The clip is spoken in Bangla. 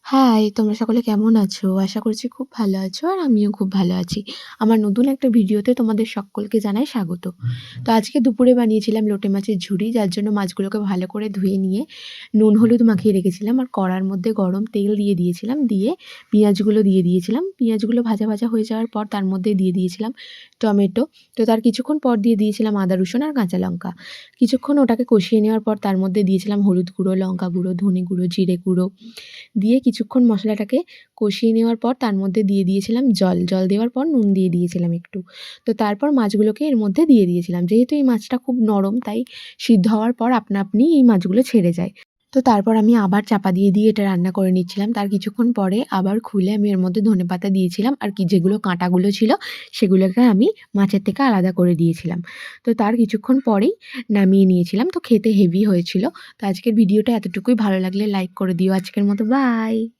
হাই, তোমরা সকলে কেমন আছো? আশা করছি খুব ভালো আছো আর আমিও খুব ভালো আছি। আমার নতুন একটা ভিডিওতে তোমাদের সকলকে জানাই স্বাগত। তো আজকে দুপুরে বানিয়েছিলাম লোটে মাছের ঝুড়ি, যার জন্য মাছগুলোকে ভালো করে ধুয়ে নিয়ে নুন হলুদ মাখিয়ে রেখেছিলাম আর কড়ার মধ্যে গরম তেল দিয়ে দিয়েছিলাম। দিয়ে পেঁয়াজগুলো দিয়ে দিয়েছিলাম। পেঁয়াজগুলো ভাজা, ভাজা হয়ে যাওয়ার পর তার মধ্যে দিয়ে দিয়েছিলাম টমেটো। তো তার কিছুক্ষণ পর দিয়ে দিয়েছিলাম আদা, রসুন আর কাঁচা লঙ্কা। কিছুক্ষণ ওটাকে কষিয়ে নেওয়ার পর তার মধ্যে দিয়েছিলাম হলুদ গুঁড়ো, লঙ্কা গুঁড়ো, ধনে গুঁড়ো, জিরে গুঁড়ো। দিয়ে কিছুক্ষণ মশলাটাকে কষিয়ে নেওয়ার পর তার মধ্যে দিয়ে দিয়েছিলাম জল। জল দেওয়ার পর নুন দিয়ে দিয়েছিলাম একটু। তো তারপর মাছগুলোকে এর মধ্যে দিয়ে দিয়েছিলাম। যেহেতু এই মাছটা খুব নরম, তাই সিদ্ধ হওয়ার পর আপনা আপনি এই মাছগুলো ছেড়ে যায়। তো তারপর আমি আবার চাপা দিয়ে এটা রান্না করে নিচ্ছিলাম। তার কিছুক্ষণ পরে আবার খুলে আমি এর মধ্যে ধনেপাতা দিয়েছিলাম। আর যেগুলো কাঁটাগুলো ছিল সেগুলোকে আমি মাছের থেকে আলাদা করে দিয়েছিলাম। তো তার কিছুক্ষণ পরেই নামিয়ে নিয়েছিলাম। তো খেতে হেভি হয়েছিল। তো আজকের ভিডিওটা এতটুকুই। ভালো লাগলে লাইক করে দিও। আজকের মতো বাই।